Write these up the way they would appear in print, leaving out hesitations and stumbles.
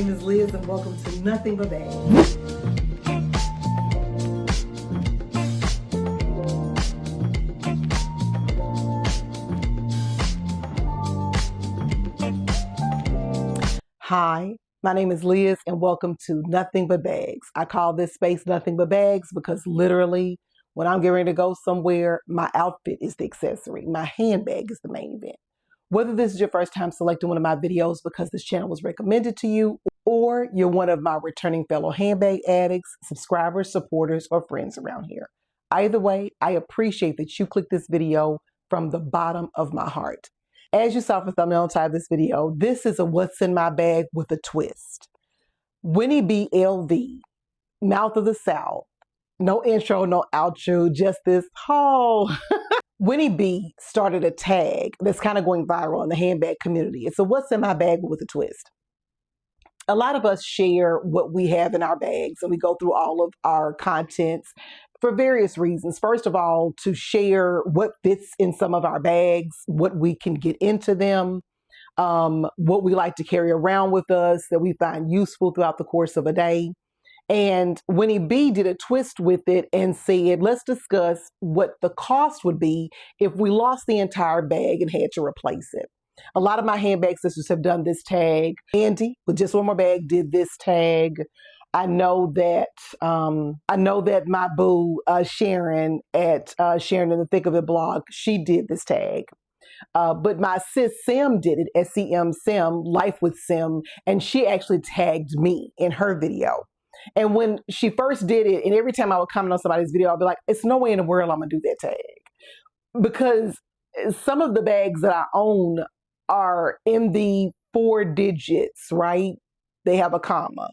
name is Liz and welcome to Nothing But Bags. Hi, my name is Liz and welcome to Nothing But Bags. I call this space Nothing But Bags because literally when I'm getting ready to go somewhere, my outfit is the accessory. My handbag is the main event. Whether this is your first time selecting one of my videos because this channel was recommended to you, or you're one of my returning fellow handbag addicts, subscribers, supporters, or friends around here. Either way, I appreciate that you clicked this video from the bottom of my heart. As you saw from the thumbnail and title of this video, this is a what's in my bag with a twist. Winnie Bee LV, Mouth of the South. No intro, no outro, just this haul. Winnie Bee started a tag that's kind of going viral in the handbag community. It's a what's in my bag with a twist. A lot of us share what we have in our bags and we go through all of our contents for various reasons. First of all, to share what fits in some of our bags, what we can get into them, what we like to carry around with us that we find useful throughout the course of a day. And Winnie Bee did a twist with it and said, let's discuss what the cost would be if we lost the entire bag and had to replace it. A lot of my handbag sisters have done this tag. Andy, with Just One More Bag, did this tag. I know that my boo, Sharon at Sharon in the Thick of It blog, she did this tag. But my sis Sim did it, SCM Sim, Life with Sim, and she actually tagged me in her video. And when she first did it, and every time I would comment on somebody's video, I'd be like, it's no way in the world I'm going to do that tag. Because some of the bags that I own are in the 4 digits, right? They have a comma.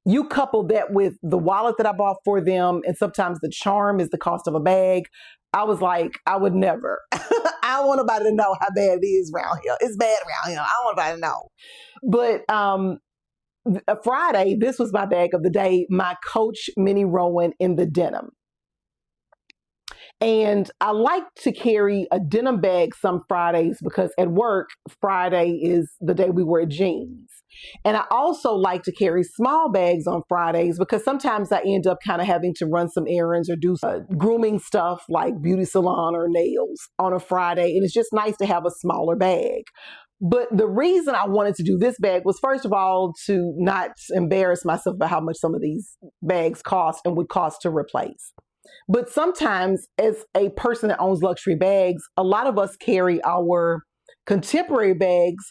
You couple that with the wallet that I bought for them, and sometimes the charm is the cost of a bag. I was like, I would never. I don't want nobody to know how bad it is around here. It's bad around here. I don't want nobody to know. But Friday, this was my bag of the day, my Coach Mini Rowan in the denim. And I like to carry a denim bag some Fridays because at work, Friday is the day we wear jeans. And I also like to carry small bags on Fridays because sometimes I end up kind of having to run some errands or do grooming stuff like beauty salon or nails on a Friday. And it's just nice to have a smaller bag. But the reason I wanted to do this bag was, first of all, to not embarrass myself about how much some of these bags cost and would cost to replace. But sometimes as a person that owns luxury bags, a lot of us carry our contemporary bags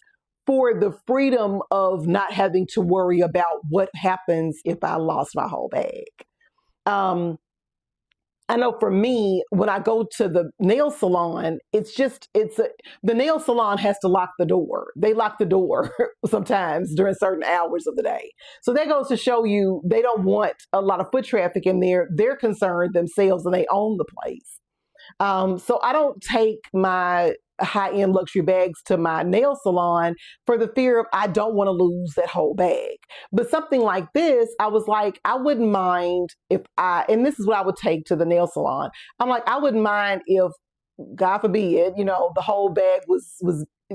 for the freedom of not having to worry about what happens if I lost my whole bag. I know for me, when I go to the nail salon, the nail salon has to lock the door. They lock the door sometimes during certain hours of the day. So that goes to show you they don't want a lot of foot traffic in there. They're concerned themselves and they own the place. So I don't take my high-end luxury bags to my nail salon for the fear of I don't want to lose that whole bag. But something like this, I was like, I wouldn't mind and this is what I would take to the nail salon. I'm like, I wouldn't mind if, God forbid, the whole bag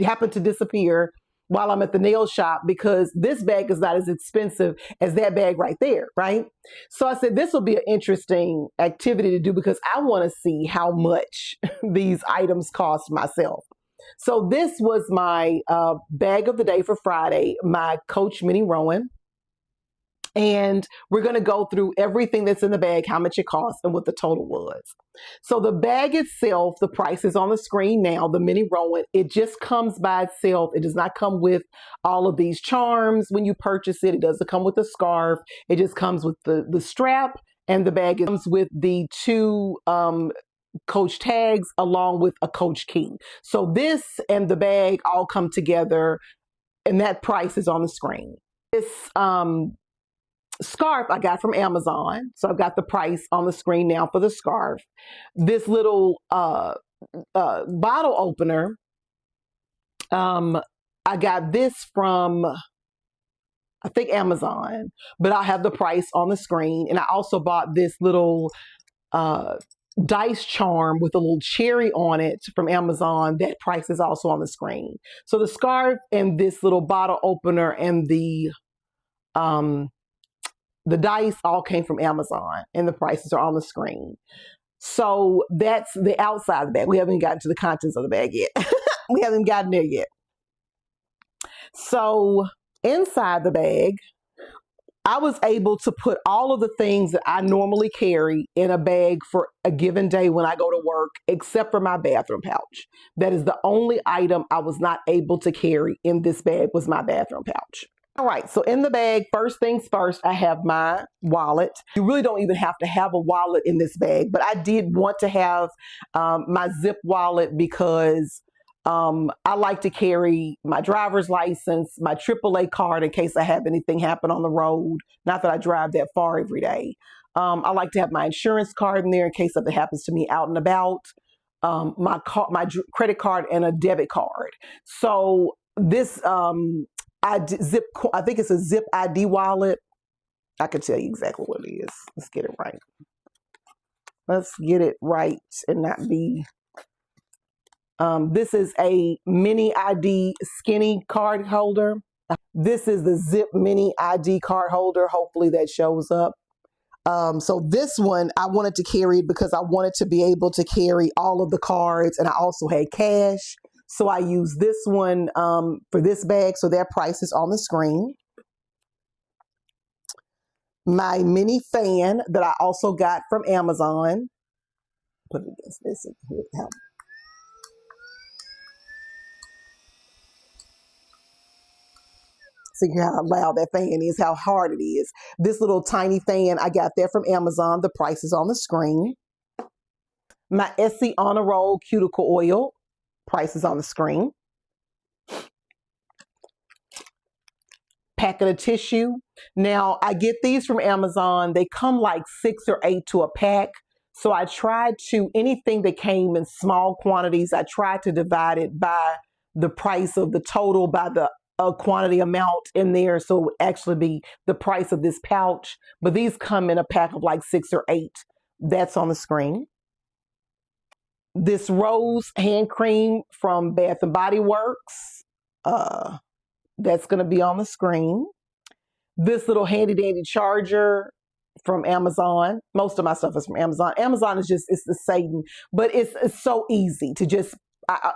happened to disappear while I'm at the nail shop because this bag is not as expensive as that bag right there, right? So I said, this will be an interesting activity to do because I want to see how much these items cost myself. So this was my bag of the day for Friday, my Coach Mini Rowan. And we're going to go through everything that's in the bag, how much it cost, and what the total was. So the bag itself, the price is on the screen now, the Mini Rowan. It just comes by itself. It does not come with all of these charms when you purchase it. It doesn't come with a scarf. It just comes with the strap and the bag. It comes with the 2 Coach tags along with a Coach key. So this and the bag all come together and that price is on the screen. This scarf I got from Amazon. So I've got the price on the screen now for the scarf. This little bottle opener, I got this from, I think, Amazon, but I have the price on the screen. And I also bought this little dice charm with a little cherry on it from Amazon. That price is also on the screen. So the scarf and this little bottle opener and the dice all came from Amazon, and the prices are on the screen. So that's the outside of the bag. We haven't gotten to the contents of the bag yet. We haven't gotten there yet. So inside the bag, I was able to put all of the things that I normally carry in a bag for a given day when I go to work, except for my bathroom pouch. That is the only item I was not able to carry in this bag, was my bathroom pouch. All right, so in the bag, first things first, I have my wallet. You really don't even have to have a wallet in this bag, but I did want to have my zip wallet because I like to carry my driver's license, my AAA card in case I have anything happen on the road. Not that I drive that far every day. I like to have my insurance card in there in case something happens to me out and about. My credit card and a debit card. So this I think it's a Zip ID wallet. I can tell you exactly what it is. Let's get it right. Let's get it right and not be. This is a mini ID skinny card holder. This is the Zip mini ID card holder. Hopefully that shows up. So this one, I wanted to carry it because I wanted to be able to carry all of the cards, and I also had cash. So I use this one for this bag, so their price is on the screen. My mini fan that I also got from Amazon. Put it against this. See how loud that fan is, how hard it is. This little tiny fan, I got that from Amazon. The price is on the screen. My Essie On a Roll cuticle oil. Price is on the screen. Packet of tissue. Now, I get these from Amazon. They come like 6 or 8 to a pack. So I tried to, anything that came in small quantities, I tried to divide it by the price of the total, by the quantity amount in there. So it would actually be the price of this pouch. But these come in a pack of like 6 or 8. That's on the screen. This rose hand cream from Bath and Body Works. That's going to be on the screen. This little handy dandy charger from Amazon. Most of my stuff is from Amazon. Amazon is just, it's the Satan, but it's so easy to just,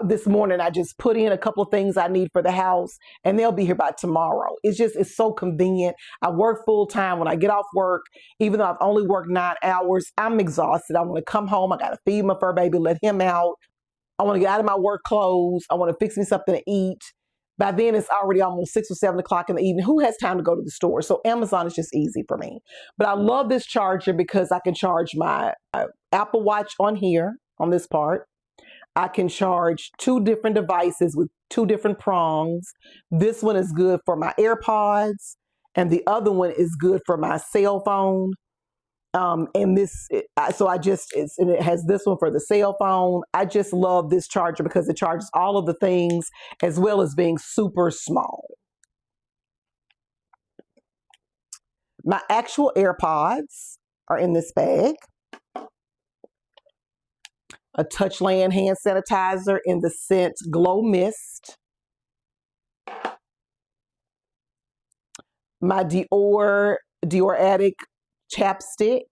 this morning I just put in a couple of things I need for the house and they'll be here by tomorrow. It's so convenient. I work full time. When I get off work, even though I've only worked 9 hours, I'm exhausted. I want to come home. I got to feed my fur baby, let him out. I want to get out of my work clothes. I want to fix me something to eat. By then it's already almost 6 or 7 o'clock in the evening. Who has time to go to the store? So Amazon is just easy for me. But I love this charger because I can charge my Apple Watch on here, on this part. I can charge 2 different devices with 2 different prongs. This one is good for my AirPods, and the other one is good for my cell phone. And this, so and it has this one for the cell phone. I just love this charger because it charges all of the things as well as being super small. My actual AirPods are in this bag. A Touchland hand sanitizer in the scent Glow Mist. My Dior Addict chapstick.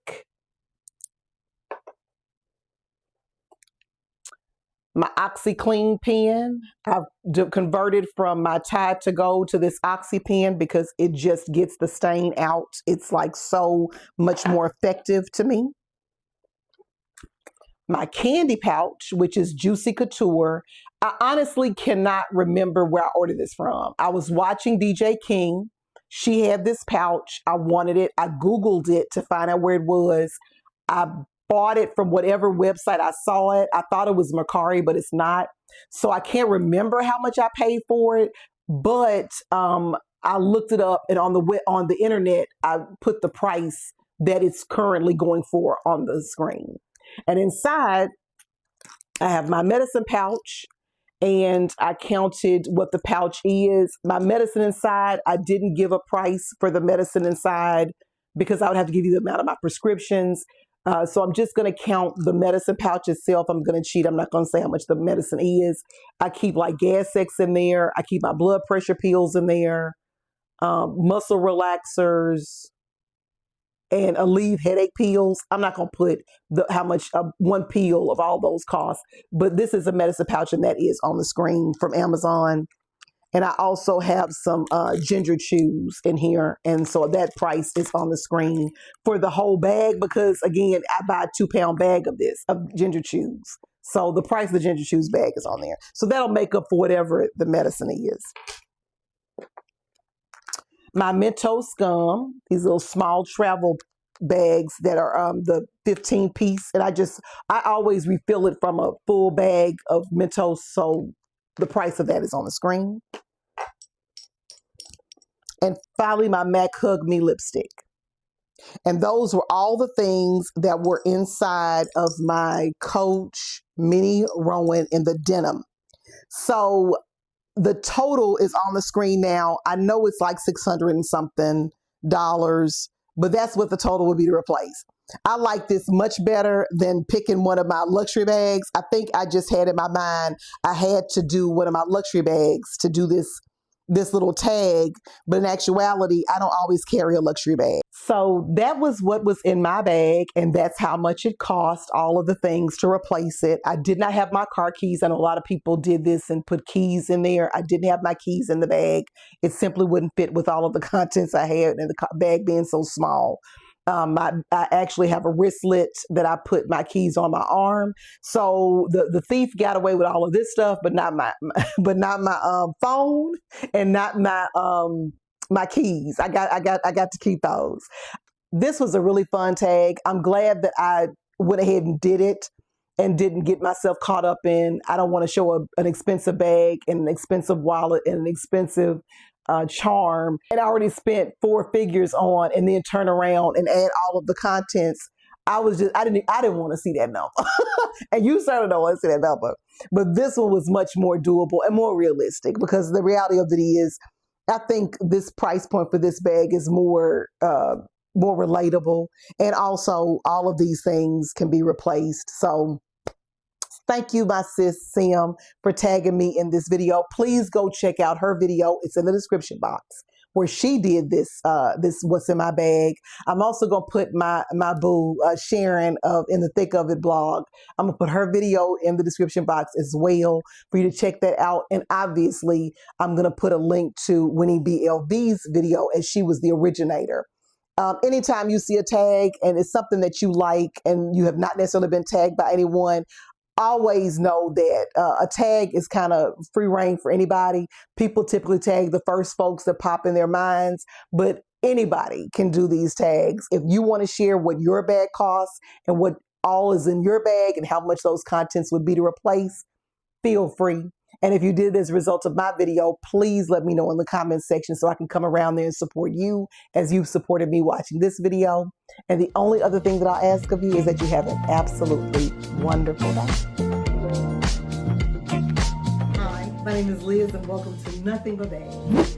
My OxyClean pen. I've converted from my Tide to Go to this Oxy pen because it just gets the stain out. It's like so much more effective to me. My candy pouch, which is Juicy Couture. I honestly cannot remember where I ordered this from. I was watching DJ King. She had this pouch. I wanted it. I Googled it to find out where it was. I bought it from whatever website I saw it. I thought it was Mercari, but it's not. So I can't remember how much I paid for it. But I looked it up, and on the internet, I put the price that it's currently going for on the screen. And inside, I have my medicine pouch, and I counted what the pouch is. My medicine inside, I didn't give a price for the medicine inside because I would have to give you the amount of my prescriptions. So I'm just going to count the medicine pouch itself. I'm going to cheat. I'm not going to say how much the medicine is. I keep like gas X in there. I keep my blood pressure pills in there, muscle relaxers, and Aleve headache pills. I'm not going to put how much one pill of all those costs, but this is a medicine pouch, and that is on the screen from Amazon. And I also have some ginger chews in here. And so that price is on the screen for the whole bag because, again, I buy a 2-pound bag of this, of ginger chews. So the price of the ginger chews bag is on there. So that'll make up for whatever the medicine is. My Mentos gum, these little small travel bags that are the 15-piece. And I always refill it from a full bag of Mentos. So the price of that is on the screen. And finally, my MAC Hug Me lipstick. And those were all the things that were inside of my Coach Mini Rowan in the denim. So the total is on the screen now. I know it's like $600 and something, but that's what the total would be to replace. I like this much better than picking one of my luxury bags. I think I just had in my mind, I had to do one of my luxury bags to do this little tag, but in actuality, I don't always carry a luxury bag. So that was what was in my bag, and that's how much it cost, all of the things to replace it. I did not have my car keys. I know a lot of people did this and put keys in there. I didn't have my keys in the bag. It simply wouldn't fit with all of the contents I had, and the bag being so small. I actually have a wristlet that I put my keys on my arm. So the thief got away with all of this stuff, but not my phone and not my keys. I got to keep those. This was a really fun tag. I'm glad that I went ahead and did it and didn't get myself caught up in, I don't want to show an expensive bag and an expensive wallet and an expensive charm, and I already spent 4 figures on, and then turn around and add all of the contents. I didn't want to see that number. And you certainly don't want to see that number. But this one was much more doable and more realistic, because the reality of it is, I think this price point for this bag is more relatable, and also all of these things can be replaced. So thank you, my sis Sim, for tagging me in this video. Please go check out her video. It's in the description box where she did this What's in My Bag. I'm also going to put my boo, Sharon, of In the Thick of It blog. I'm going to put her video in the description box as well for you to check that out. And obviously, I'm going to put a link to Winnie Bee LV's video, as she was the originator. Anytime you see a tag and it's something that you like and you have not necessarily been tagged by anyone, always know that a tag is kind of free reign for anybody. People typically tag the first folks that pop in their minds, but anybody can do these tags. If you want to share what your bag costs and what all is in your bag and how much those contents would be to replace, feel free. And if you did as a result of my video, please let me know in the comments section so I can come around there and support you as you've supported me watching this video. And the only other thing that I'll ask of you is that you have an absolutely wonderful day. Hi, my name is Liz, and welcome to Nothing But Bags.